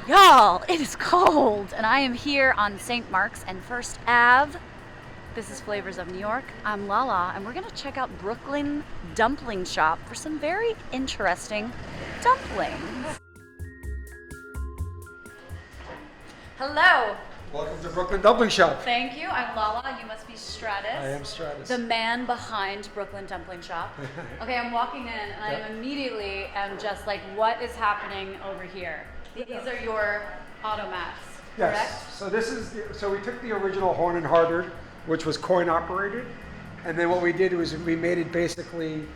Y'all, it is cold, and I am here on St. Mark's and First Ave. This is Flavors of New York. I'm Lala, and we're gonna check out Brooklyn Dumpling Shop for some very interesting dumplings. Hello. Welcome to Brooklyn Dumpling Shop. Thank you. I'm Lala. You must be Stratus. I am Stratus. The man behind Brooklyn Dumpling Shop. Okay, I'm walking in, and I immediately am just like, what is happening over here? These are your automats, correct? Yes. So we took the original Horn and Hardard, which was coin operated, and then what we did was we made it basically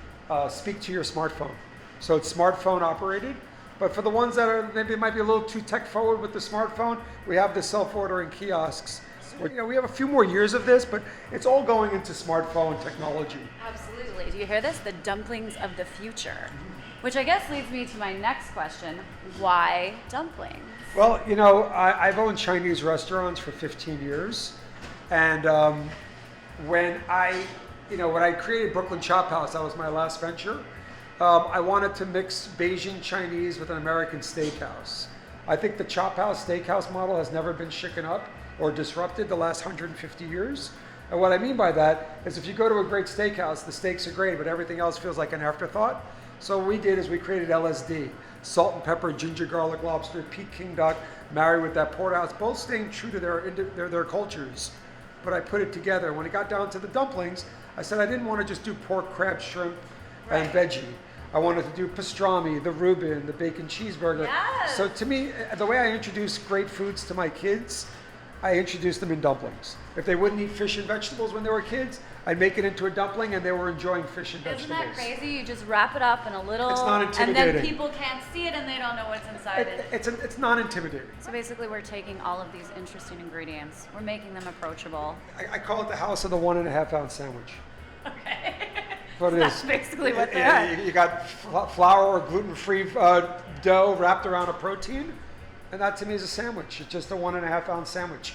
speak to your smartphone. So it's smartphone operated, but for the ones that are maybe might be a little too tech forward with the smartphone, we have the self-ordering kiosks. We have a few more years of this, but it's all going into smartphone technology. Absolutely. Do you hear this? The dumplings of the future. Which I guess leads me to my next question. Why dumplings? Well, I've owned Chinese restaurants for 15 years. And when I created Brooklyn Chop House, that was my last venture. I wanted to mix Beijing Chinese with an American steakhouse. I think the Chop House steakhouse model has never been shaken up or disrupted the last 150 years. And what I mean by that is if you go to a great steakhouse, the steaks are great, but everything else feels like an afterthought. So what we did is we created LSD, salt and pepper, ginger garlic lobster, Peking duck, married with that porterhouse, both staying true to their cultures. But I put it together. When it got down to the dumplings, I said I didn't want to just do pork, crab, shrimp, and veggie. I wanted to do pastrami, the Reuben, the bacon cheeseburger. Yes. So to me, the way I introduce great foods to my kids, I introduced them in dumplings. If they wouldn't eat fish and vegetables when they were kids, I'd make it into a dumpling and they were enjoying fish and vegetables. Isn't that crazy? You just wrap it up in a little... It's not intimidating. And then people can't see it and they don't know what's inside it. It's not intimidating. So basically we're taking all of these interesting ingredients. We're making them approachable. I call it the house of the 1.5 ounce sandwich. Okay. What it That's is. basically what they are. You got flour or gluten-free dough wrapped around a protein, and that to me is a sandwich. It's just a 1.5 ounce sandwich.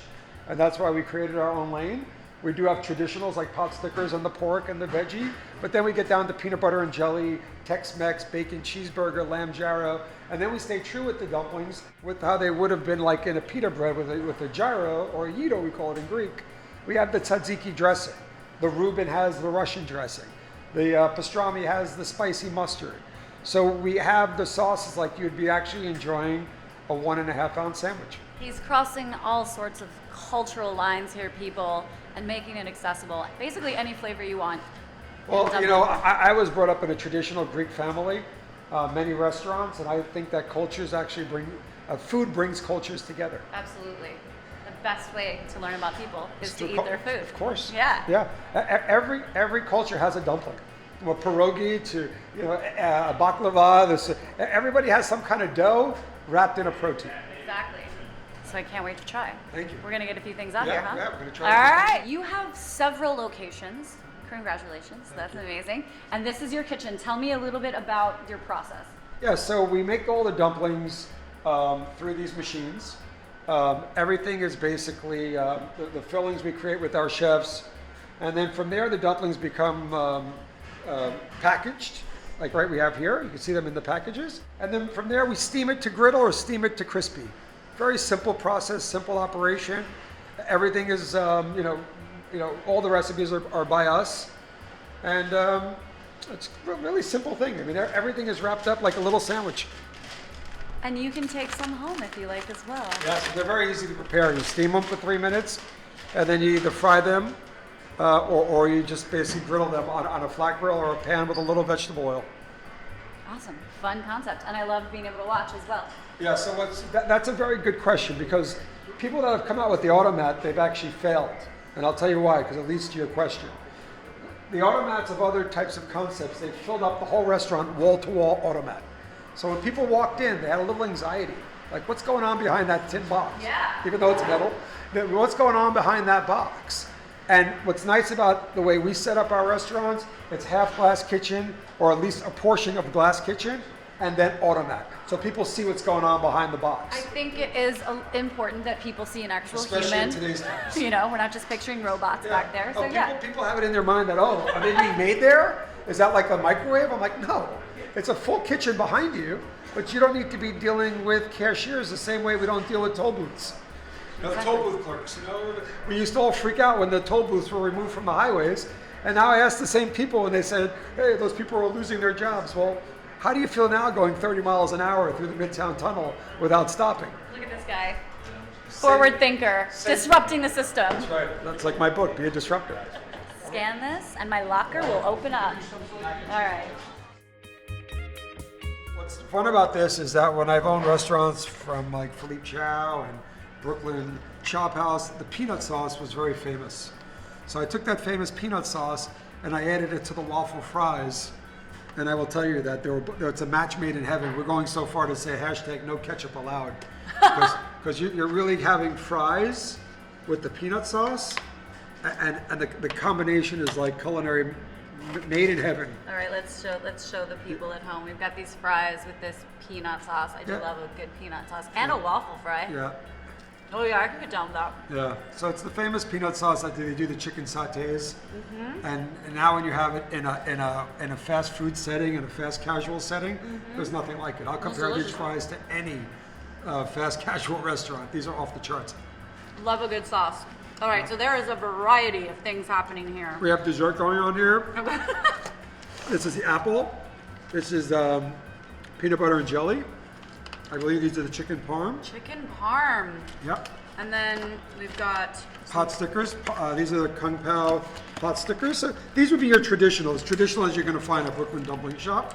And that's why we created our own lane. We do have traditionals like pot stickers and the pork and the veggie, but then we get down to peanut butter and jelly, Tex-Mex, bacon cheeseburger, lamb gyro, and then we stay true with the dumplings with how they would have been like in a pita bread with a gyro, or a yito we call it in Greek. We have the tzatziki dressing. The Reuben has the Russian dressing. The pastrami has the spicy mustard. So we have the sauces like you'd be actually enjoying a 1.5 ounce sandwich. He's crossing all sorts of cultural lines here, people, and making it accessible. Basically any flavor you want. Well, I was brought up in a traditional Greek family, many restaurants, and I think that cultures actually food brings cultures together. Absolutely. The best way to learn about people is to eat their food. Of course. Yeah. Yeah. Every culture has a dumpling. From a pierogi to a baklava. Everybody has some kind of dough wrapped in a protein. Exactly. So I can't wait to try. Thank you. We're going to get a few things out here, huh? Yeah, we're going to try. All right. You have several locations. Congratulations. That's amazing. And this is your kitchen. Tell me a little bit about your process. Yeah, so we make all the dumplings through these machines. Everything is basically the fillings we create with our chefs. And then from there, the dumplings become packaged, like we have here. You can see them in the packages. And then from there, we steam it to griddle or steam it to crispy. Very simple process, simple operation. Everything is, all the recipes are by us. And it's a really simple thing. I mean, everything is wrapped up like a little sandwich. And you can take some home if you like as well. Yeah, so they're very easy to prepare. You steam them for 3 minutes, and then you either fry them, or you just basically griddle them on a flat grill or a pan with a little vegetable oil. Awesome. Fun concept. And I love being able to watch as well. Yeah, so that's a very good question, because people that have come out with the automat, they've actually failed. And I'll tell you why, because it leads to your question. The automats of other types of concepts, they filled up the whole restaurant wall-to-wall automat. So when people walked in, they had a little anxiety. Like, what's going on behind that tin box? Yeah. Even though it's metal, what's going on behind that box? And what's nice about the way we set up our restaurants, it's half glass kitchen, or at least a portion of glass kitchen, and then automat. So people see what's going on behind the box. I think it is important that people see an actual Especially human. in today's times. We're not just picturing robots back there. So People have it in their mind that, are they being made there? Is that like a microwave? I'm like, no. It's a full kitchen behind you But you don't need to be dealing with cashiers the same way we don't deal with toll booths. You know, Exactly. toll booth clerks. You know, we used to all freak out when the toll booths were removed from the highways. And now I ask the same people and they said, hey, those people are losing their jobs. Well, how do you feel now going 30 miles an hour through the Midtown Tunnel without stopping? Look at this guy. Forward thinker, disrupting the system. That's right. That's like my book, Be a Disruptor. Scan this and my locker will open up. All right. What's fun about this is that when I've owned restaurants from like Philippe Chow and Brooklyn Chop House, the peanut sauce was very famous. So I took that famous peanut sauce and I added it to the waffle fries. And I will tell you that it's a match made in heaven. We're going so far to say hashtag no ketchup allowed. Because you're really having fries with the peanut sauce and the combination is like culinary made in heaven. All right, let's show the people at home. We've got these fries with this peanut sauce. I do Yeah. love a good peanut sauce and a waffle fry. Yeah. Oh yeah, I can get down with that. Yeah, so it's the famous peanut sauce that they do the chicken sautés, and now when you have it in a fast food setting, in a fast casual setting, there's nothing like it. I'll compare these delicious. fries to any fast casual restaurant. These are off the charts. Love a good sauce. All right, so there is a variety of things happening here. We have dessert going on here. Okay. This is the apple. This is peanut butter and jelly. I believe these are the chicken parm. Chicken parm. Yep. And then we've got Pot stickers. These are the Kung Pao pot stickers. So these would be your traditionals. Traditional as you're going to find at Brooklyn Dumpling Shop.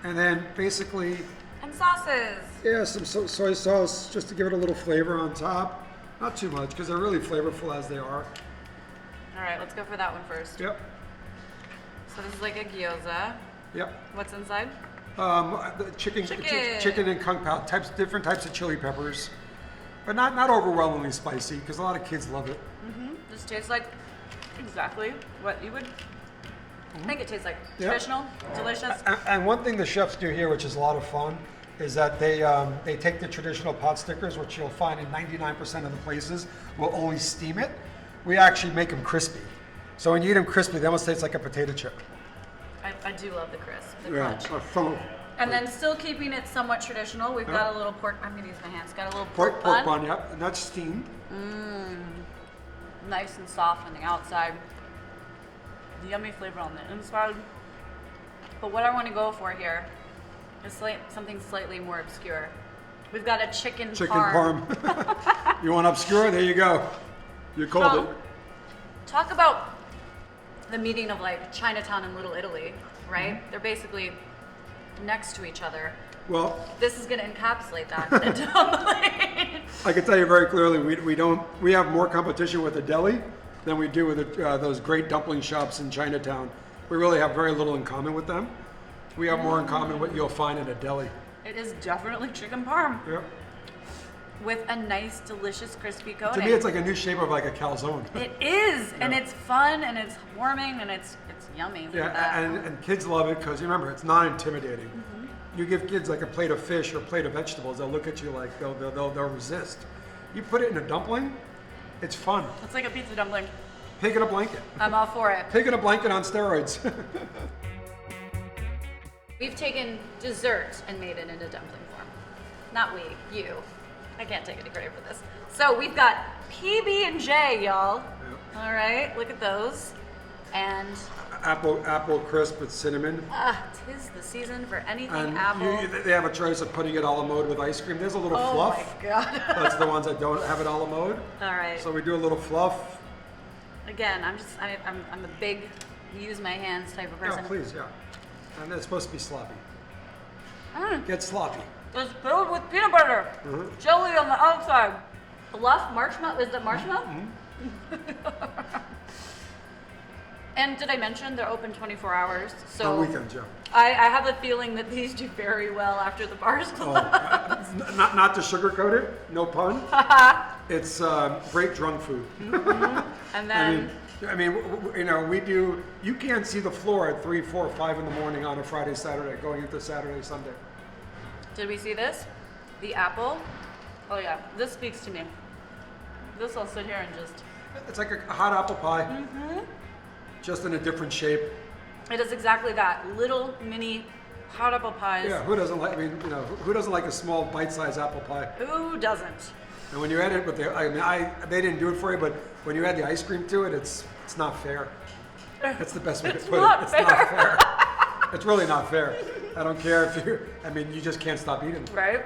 And then basically, and sauces. yeah, some soy sauce just to give it a little flavor on top. Not too much because they're really flavorful as they are. All right, let's go for that one first. Yep. So this is like a gyoza. Yep. What's inside? The chicken and Kung Pao different types of chili peppers, but not overwhelmingly spicy because a lot of kids love it. This tastes like exactly what you would think it tastes like. Yep. Traditional, delicious. And one thing the chefs do here, which is a lot of fun, is that they take the traditional pot stickers, which you'll find in 99% of the places will only steam it. We actually make them crispy. So when you eat them crispy, they almost taste like a potato chip. I do love the crisp, the Yeah. crunch. And then still keeping it somewhat traditional, we've got a little pork, I'm gonna use my hands, got a little pork bun. Yep, and that's steamed. Nice and soft on the outside. Yummy flavor on the inside. But what I want to go for here is something slightly more obscure. We've got a chicken parm. You want obscure? There you go. You called it. Talk about the meeting of like Chinatown and Little Italy, right? They're basically next to each other. Well, This is going to encapsulate that in a dumpling. I can tell you very clearly, we have more competition with the deli than we do with those great dumpling shops in Chinatown. We really have very little in common with them. We have more in common what you'll find in a deli. It is definitely chicken parm Yep. with a nice, delicious, crispy To coating. me, it's like a new shape of like a calzone. It is, and it's fun, and it's warming, and it's yummy. Look at that. and kids love it because remember, it's not intimidating. You give kids like a plate of fish or a plate of vegetables, they'll look at you like they'll resist. You put it in a dumpling, it's fun. It's like a pizza dumpling. Pig in a blanket. I'm all for it. Pig in a blanket on steroids. We've taken dessert and made it into dumpling form. Not we, you. I can't take any credit for this. So we've got PB&J, y'all. All right, look at those. And apple crisp with cinnamon. 'tis the season for anything And apple. they have a choice of putting it a la mode with ice cream. There's a little Oh fluff. my God. That's the ones that don't have it a la mode. All right. So we do a little fluff. Again, I'm a big use my hands type of Yeah, person. please, yeah. And it's supposed to be sloppy. Mm. Get sloppy. It's filled with peanut butter, jelly on the outside. Fluff marshmallow. Is that marshmallow? And did I mention they're open 24 hours? So On weekends, yeah. I have a feeling that these do very well after the bars close. Not to sugarcoat it, no pun. It's great drunk food. And then we do. You can't see the floor at 3, 4, 5 in the morning on a Friday, Saturday, going into Saturday, Sunday. did we see this? The apple. Oh yeah, this speaks to me. This I'll sit here and just. It's like a hot apple pie, just in a different shape. It is exactly that. Little mini Hot apple pies. Yeah, who doesn't like? I mean, who doesn't like a small bite-sized apple pie? Who doesn't? And when you add it with they didn't do it for you, but when you add the ice cream to it, it's not fair. That's the best way to put it. It's not fair. It's really not fair. I don't care if you just can't stop eating. Right?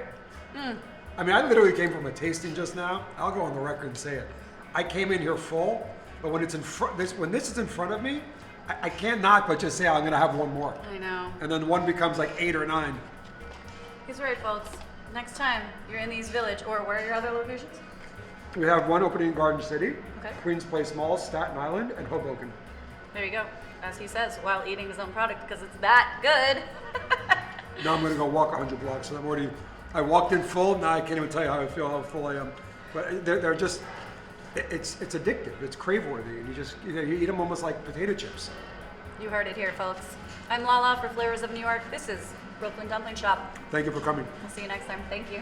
I mean, I literally came from a tasting just now. I'll go on the record and say it. I came in here full, but when it's when this is in front of me, I can't not but just say I'm gonna have one more. I know. And then one becomes like 8 or 9. He's right, folks. Next time you're in East Village, or where are your other locations? We have one opening in Garden City, Okay. Queens Place Mall, Staten Island, and Hoboken. There you go. As he says, while eating his own product because it's that good. Now I'm gonna go walk 100 blocks. So I walked in full. Now I can't even tell you how I feel, how full I am. But they're just, it's addictive. It's crave-worthy, and you eat them almost like potato chips. You heard it here, folks. I'm Lala for Flavors of New York. This is Brooklyn Dumpling Shop. Thank you for coming. We'll see you next time. Thank you.